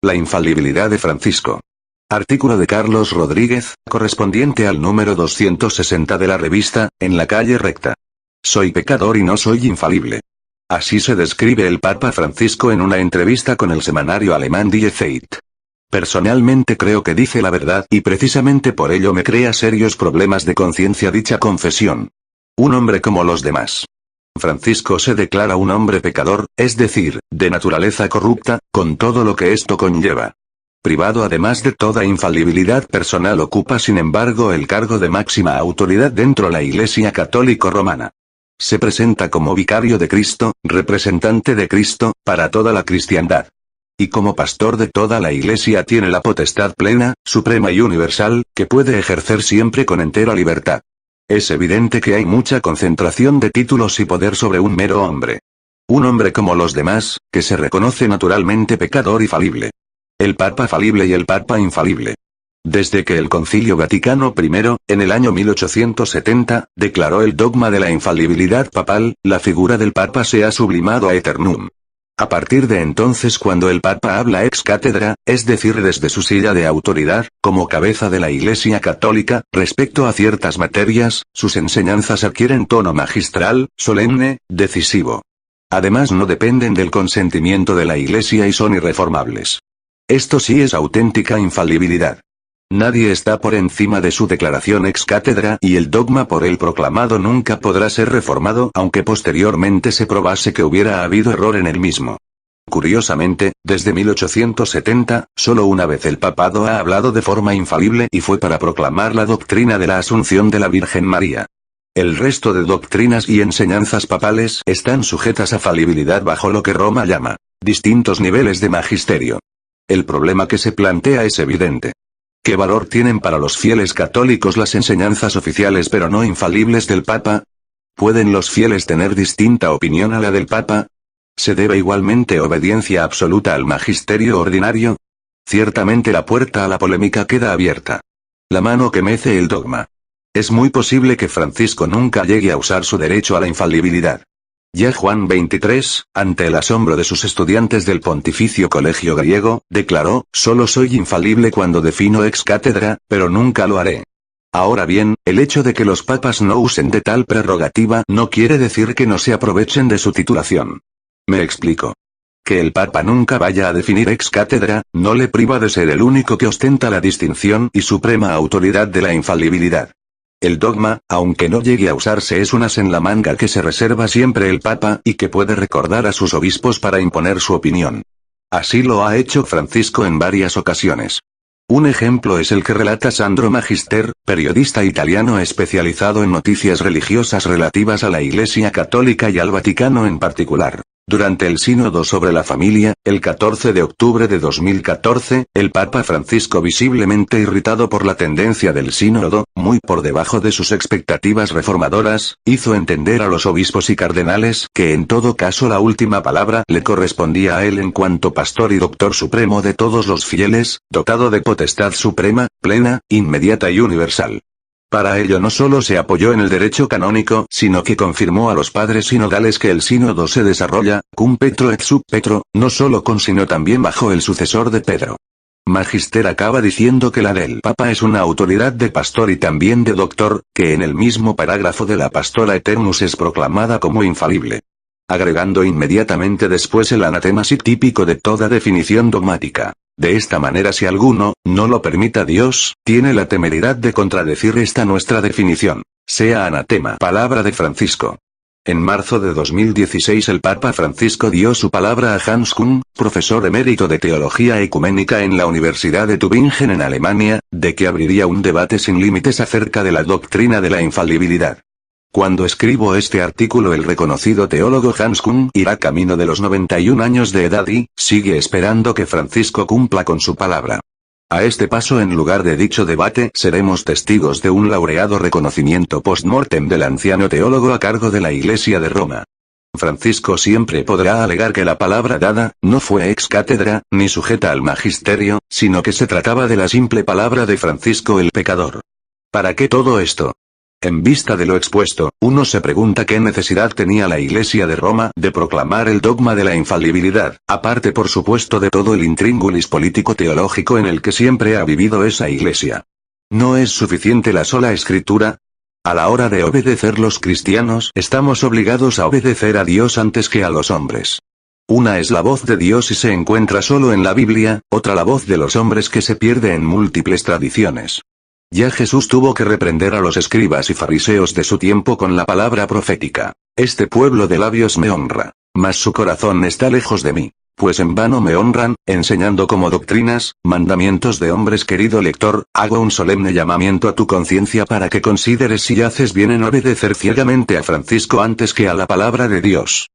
La infalibilidad de Francisco. Artículo de Carlos Rodríguez, correspondiente al número 260 de la revista, En la calle recta. Soy pecador y no soy infalible. Así se describe el Papa Francisco en una entrevista con el semanario alemán Die Zeit. Personalmente creo que dice la verdad y precisamente por ello me crea serios problemas de conciencia dicha confesión. Un hombre como los demás. Francisco se declara un hombre pecador, es decir, de naturaleza corrupta, con todo lo que esto conlleva. Privado además de toda infalibilidad personal, ocupa sin embargo el cargo de máxima autoridad dentro de la Iglesia Católica Romana. Se presenta como vicario de Cristo, representante de Cristo, para toda la cristiandad. Y como pastor de toda la Iglesia tiene la potestad plena, suprema y universal, que puede ejercer siempre con entera libertad. Es evidente que hay mucha concentración de títulos y poder sobre un mero hombre. Un hombre como los demás, que se reconoce naturalmente pecador y falible. El Papa falible y el Papa infalible. Desde que el Concilio Vaticano I, en el año 1870, declaró el dogma de la infalibilidad papal, la figura del Papa se ha sublimado a eternum. A partir de entonces, cuando el Papa habla ex cátedra, es decir desde su silla de autoridad, como cabeza de la Iglesia Católica, respecto a ciertas materias, sus enseñanzas adquieren tono magistral, solemne, decisivo. Además no dependen del consentimiento de la Iglesia y son irreformables. Esto sí es auténtica infalibilidad. Nadie está por encima de su declaración ex cátedra y el dogma por él proclamado nunca podrá ser reformado aunque posteriormente se probase que hubiera habido error en él mismo. Curiosamente, desde 1870, solo una vez el papado ha hablado de forma infalible y fue para proclamar la doctrina de la Asunción de la Virgen María. El resto de doctrinas y enseñanzas papales están sujetas a falibilidad bajo lo que Roma llama distintos niveles de magisterio. El problema que se plantea es evidente. ¿Qué valor tienen para los fieles católicos las enseñanzas oficiales pero no infalibles del Papa? ¿Pueden los fieles tener distinta opinión a la del Papa? ¿Se debe igualmente obediencia absoluta al magisterio ordinario? Ciertamente la puerta a la polémica queda abierta. La mano que mece el dogma. Es muy posible que Francisco nunca llegue a usar su derecho a la infalibilidad. Ya Juan XXIII, ante el asombro de sus estudiantes del Pontificio Colegio Griego, declaró, solo soy infalible cuando defino ex cátedra, pero nunca lo haré. Ahora bien, el hecho de que los papas no usen de tal prerrogativa no quiere decir que no se aprovechen de su titulación. Me explico. Que el papa nunca vaya a definir ex cátedra, no le priva de ser el único que ostenta la distinción y suprema autoridad de la infalibilidad. El dogma, aunque no llegue a usarse, es un as en la manga que se reserva siempre el Papa y que puede recordar a sus obispos para imponer su opinión. Así lo ha hecho Francisco en varias ocasiones. Un ejemplo es el que relata Sandro Magister, periodista italiano especializado en noticias religiosas relativas a la Iglesia Católica y al Vaticano en particular. Durante el Sínodo sobre la Familia, el 14 de octubre de 2014, el Papa Francisco, visiblemente irritado por la tendencia del Sínodo, muy por debajo de sus expectativas reformadoras, hizo entender a los obispos y cardenales que en todo caso la última palabra le correspondía a él en cuanto pastor y doctor supremo de todos los fieles, dotado de potestad suprema, plena, inmediata y universal. Para ello no solo se apoyó en el derecho canónico, sino que confirmó a los padres sinodales que el sínodo se desarrolla, cum Petro et sub Petro, no solo con sino también bajo el sucesor de Pedro. Magister acaba diciendo que la del Papa es una autoridad de pastor y también de doctor, que en el mismo parágrafo de la Pastora Eternus es proclamada como infalible. Agregando inmediatamente después el anatema sí típico de toda definición dogmática. De esta manera, si alguno, no lo permita Dios, tiene la temeridad de contradecir esta nuestra definición. Sea anatema. Palabra de Francisco. En marzo de 2016 el Papa Francisco dio su palabra a Hans Küng, profesor emérito de Teología Ecuménica en la Universidad de Tübingen en Alemania, de que abriría un debate sin límites acerca de la doctrina de la infalibilidad. Cuando escribo este artículo, el reconocido teólogo Hans Küng irá camino de los 91 años de edad y sigue esperando que Francisco cumpla con su palabra. A este paso, en lugar de dicho debate, seremos testigos de un laureado reconocimiento post-mortem del anciano teólogo a cargo de la Iglesia de Roma. Francisco siempre podrá alegar que la palabra dada no fue ex cátedra, ni sujeta al magisterio, sino que se trataba de la simple palabra de Francisco el pecador. ¿Para qué todo esto? En vista de lo expuesto, uno se pregunta qué necesidad tenía la Iglesia de Roma de proclamar el dogma de la infalibilidad, aparte por supuesto de todo el intríngulis político-teológico en el que siempre ha vivido esa Iglesia. ¿No es suficiente la sola Escritura? A la hora de obedecer los cristianos estamos obligados a obedecer a Dios antes que a los hombres. Una es la voz de Dios y se encuentra solo en la Biblia, otra la voz de los hombres que se pierde en múltiples tradiciones. Ya Jesús tuvo que reprender a los escribas y fariseos de su tiempo con la palabra profética. Este pueblo de labios me honra, mas su corazón está lejos de mí. Pues en vano me honran, enseñando como doctrinas, mandamientos de hombres. Querido lector, hago un solemne llamamiento a tu conciencia para que consideres si haces bien en obedecer ciegamente a Francisco antes que a la palabra de Dios.